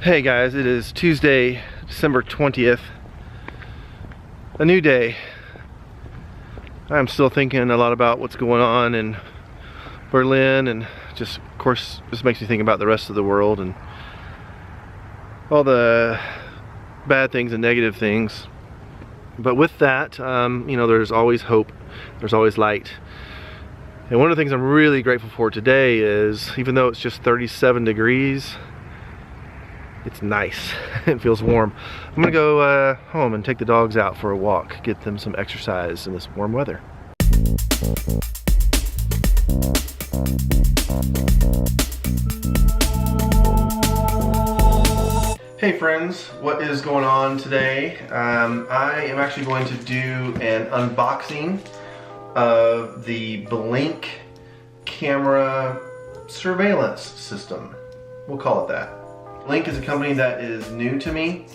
Hey guys, it is Tuesday, December 20th. A new day. I'm still thinking a lot about what's going on in Berlin, and just, of course, this makes me think about the rest of the world and all the bad things and negative things. But with that, you know, there's always hope, there's always light. And one of the things I'm really grateful for today is, even though it's just 37 degrees, it's nice. It feels warm. I'm gonna go home and take the dogs out for a walk, get them some exercise in this warm weather. Hey friends, what is going on today? I am actually going to do an unboxing of the Blink camera surveillance system. We'll call it that. Blink is a company that is new to me.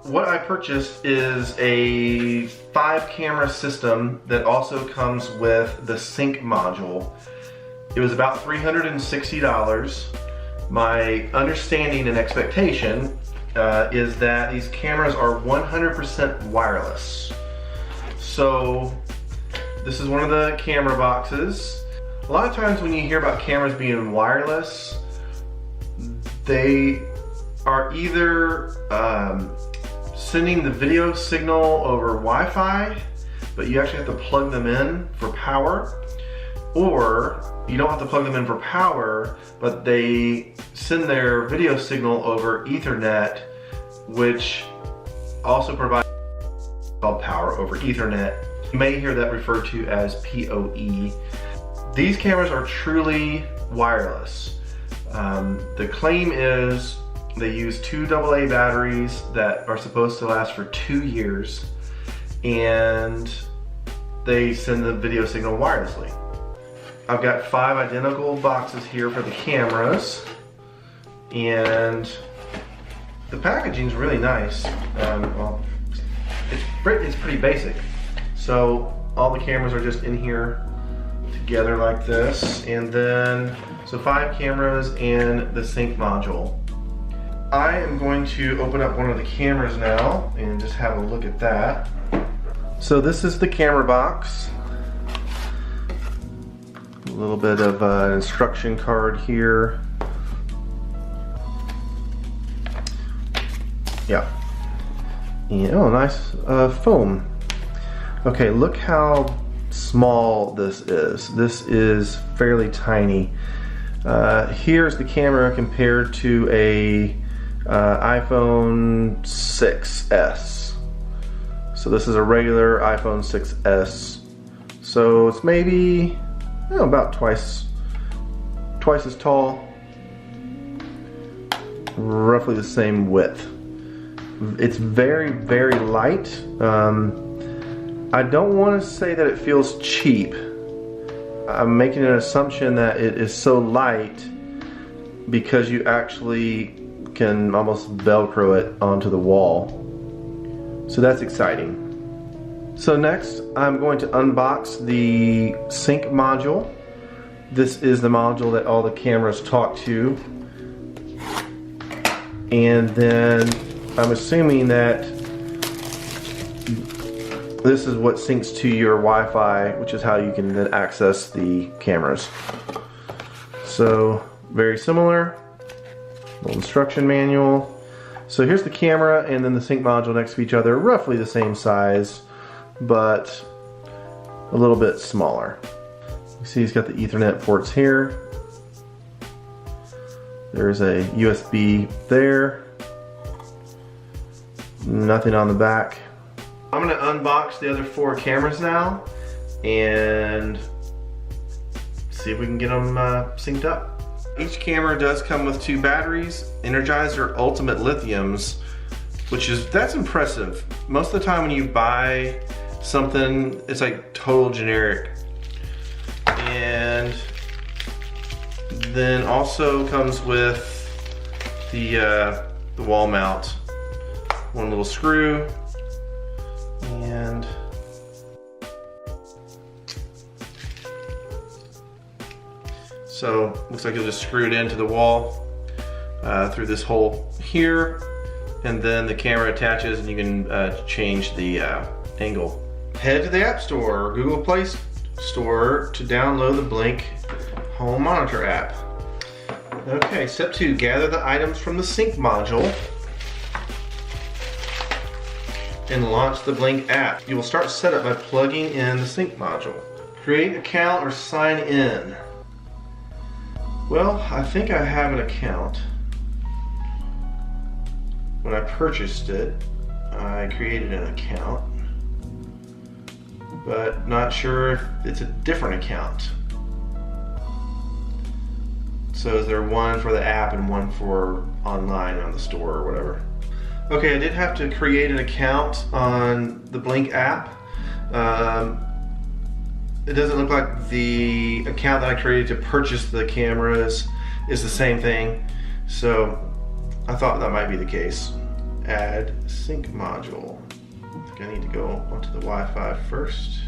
What I purchased is a 5-camera system that also comes with the sync module. It was about $360. My understanding and expectation is that these cameras are 100% wireless. So this is one of the camera boxes. A lot of times when you hear about cameras being wireless, they are either sending the video signal over Wi-Fi, but you actually have to plug them in for power, or you don't have to plug them in for power, but they send their video signal over Ethernet, which also provides power over Ethernet. You may hear that referred to as PoE. These cameras are truly wireless. The claim is they use 2 AA batteries that are supposed to last for 2 years, and they send the video signal wirelessly. I've got 5 identical boxes here for the cameras, and the packaging's really nice. Well, it's pretty basic. So all the cameras are just in here together like this, and then so 5 cameras and the sync module. I am going to open up one of the cameras now and just have a look at that. So this is the camera box. A little bit of an instruction card here. Yeah. And, oh, nice foam. Okay, look how small this is. This is fairly tiny. Here's the camera compared to a iPhone 6s. So this is a regular iPhone 6s. So it's maybe, you know, about twice as tall. Roughly the same width. It's very, very light. I don't want to say that it feels cheap. I'm making an assumption that it is so light because you actually can almost Velcro it onto the wall. So that's exciting. So next I'm going to unbox the sync module. This is the module that all the cameras talk to. And then I'm assuming that this is what syncs to your Wi-Fi, which is how you can then access the cameras. So very similar. Little instruction manual. So here's the camera and then the sync module next to each other, roughly the same size, but a little bit smaller. You see he's got the Ethernet ports here. There's a USB there. Nothing on the back. I'm going to unbox the other 4 cameras now and see if we can get them synced up. Each camera does come with 2 batteries, Energizer Ultimate Lithiums, that's impressive. Most of the time when you buy something, it's like total generic. And then also comes with the wall mount. One little screw, and So looks like you'll just screw it into the wall through this hole here, and then the camera attaches and you can change the angle. Head to the App Store or Google Play Store to download the Blink Home Monitor app. Okay, step 2, gather the items from the sync module and launch the Blink app. You will start setup by plugging in the sync module. Create an account or sign in. Well, I think I have an account. When I purchased it, I created an account, but not sure if it's a different account. So is there one for the app and one for online on the store or whatever? Okay, I did have to create an account on the Blink app. It doesn't look like the account that I created to purchase the cameras is the same thing, so I thought that might be the case. Add sync module. I think I need to go onto the Wi-Fi first.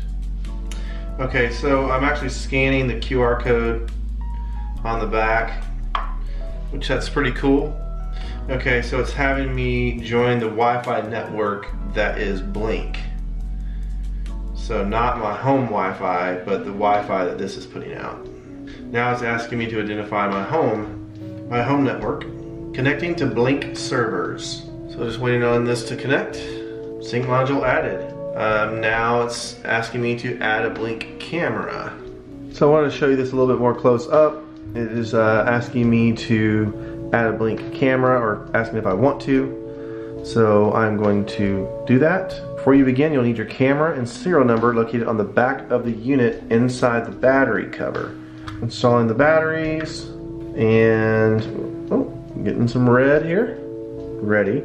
Okay, so I'm actually scanning the QR code on the back, which that's pretty cool. Okay, so it's having me join the Wi-Fi network that is Blink. So not my home Wi-Fi, but the Wi-Fi that this is putting out. Now it's asking me to identify my home network, connecting to Blink servers. So just waiting on this to connect. Sync module added. Now it's asking me to add a Blink camera. So I wanted to show you this a little bit more close up. It is asking me to add a Blink camera, or asking if I want to. So I'm going to do that. Before you begin, you'll need your camera and serial number located on the back of the unit inside the battery cover. Installing the batteries, and getting some red here. Ready.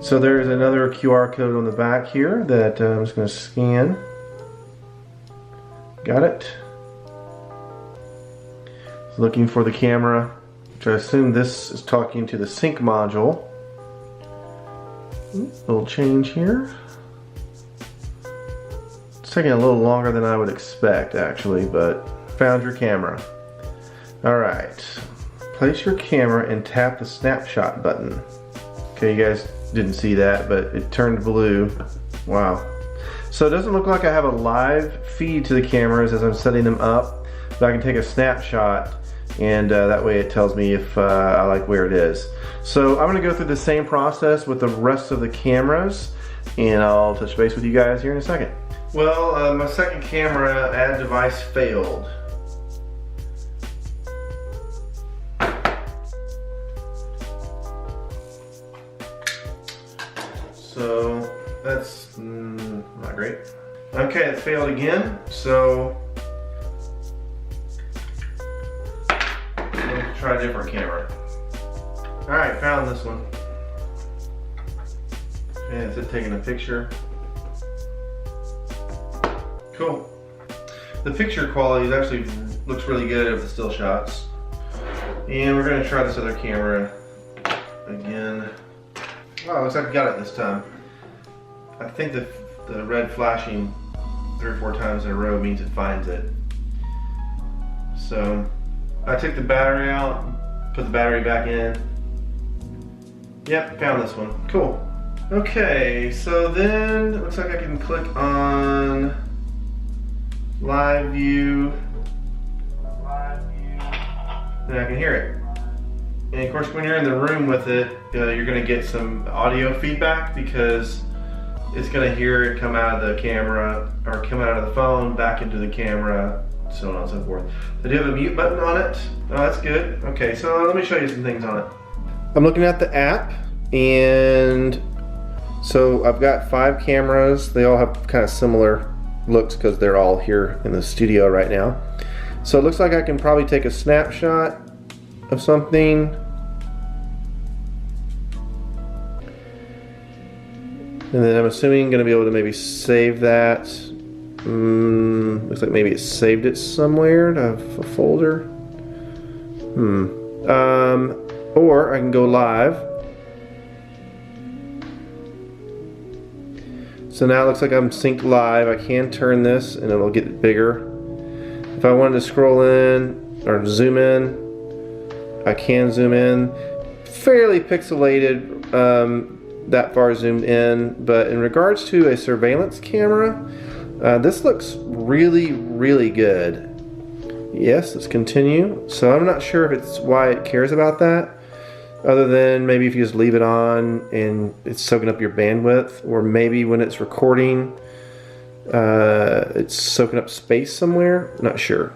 So there's another QR code on the back here that I'm just going to scan. Got it. Looking for the camera, which I assume this is talking to the sync module. Little change here. It's taking a little longer than I would expect actually, but found your camera. Alright, place your camera and tap the snapshot button. Okay, you guys didn't see that, but it turned blue. Wow. So it doesn't look like I have a live feed to the cameras as I'm setting them up, but I can take a snapshot, and that way it tells me if I like where it is. So I'm going to go through the same process with the rest of the cameras, and I'll touch base with you guys here in a second. Well, my second camera add device failed. So that's not great. Okay, it failed again, so let's try a different camera. Alright, found this one. And it's it taking a picture. Cool. The picture quality actually looks really good of the still shots. And we're going to try this other camera again. Wow, looks like I got it this time. I think the red flashing 3 or 4 times in a row means it finds it. So I took the battery out, put the battery back in. Yep, found this one. Cool. Okay, so then it looks like I can click on live view. Then I can hear it. And of course, when you're in the room with it, you're going to get some audio feedback because it's going to hear it come out of the camera or come out of the phone back into the camera, so on and so forth. I do have a mute button on it. Oh, that's good. Okay, so let me show you some things on it. I'm looking at the app, and so I've got 5 cameras. They all have kind of similar looks because they're all here in the studio right now. So it looks like I can probably take a snapshot of something. And then I'm assuming I'm going to be able to maybe save that. Looks like maybe it saved it somewhere to a folder. Or I can go live. So now it looks like I'm synced live. I can turn this and it'll get bigger. If I wanted to scroll in or zoom in. I can zoom in. Fairly pixelated, that far zoomed in, but in regards to a surveillance camera, this looks really, really good. Yes, let's continue. So I'm not sure if it's why it cares about that, other than maybe if you just leave it on and it's soaking up your bandwidth, or maybe when it's recording, it's soaking up space somewhere. Not sure.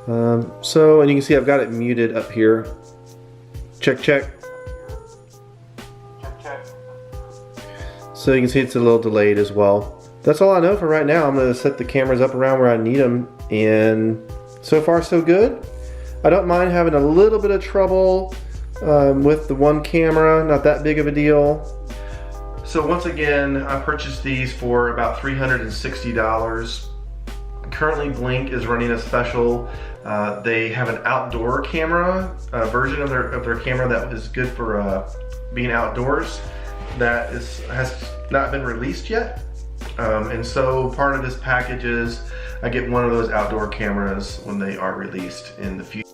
So, and you can see I've got it muted up here. Check, check. Check, check. So you can see it's a little delayed as well. That's all I know for right now. I'm going to set the cameras up around where I need them, and so far so good. I don't mind having a little bit of trouble with the one camera, not that big of a deal. So once again, I purchased these for about $360. Currently Blink is running a special. They have an outdoor camera, version of their camera that is good for being outdoors, that has not been released yet. And so part of this package is I get one of those outdoor cameras when they are released in the future.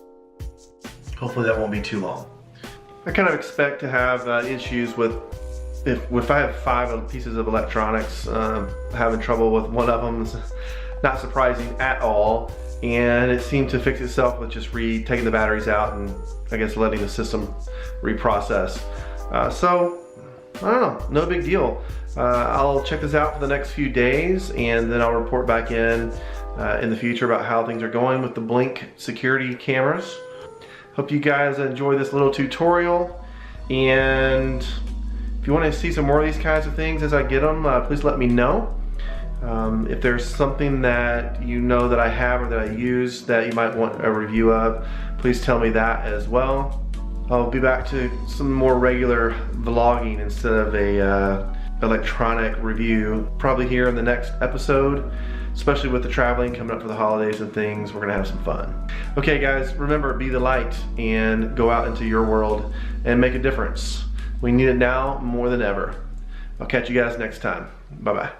Hopefully that won't be too long. I kind of expect to have issues with, if I have 5 pieces of electronics, having trouble with one of them is not surprising at all. And it seemed to fix itself with just taking the batteries out and I guess letting the system reprocess. So I don't know, no big deal. I'll check this out for the next few days, and then I'll report back in the future about how things are going with the Blink security cameras. Hope you guys enjoy this little tutorial, and if you want to see some more of these kinds of things as I get them, please let me know. If there's something that you know that I have or that I use that you might want a review of, please tell me that as well. I'll be back to some more regular vlogging instead of a electronic review probably here in the next episode, especially with the traveling coming up for the holidays and things. We're gonna have some fun. Okay guys, remember, be the light and go out into your world and make a difference. We need it now more than ever. I'll catch you guys next time. Bye bye.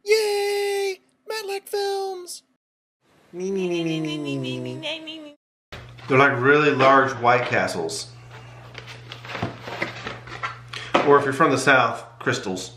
Yay! Matlack Films! They're like really large White Castles. Or if you're from the South, Crystals.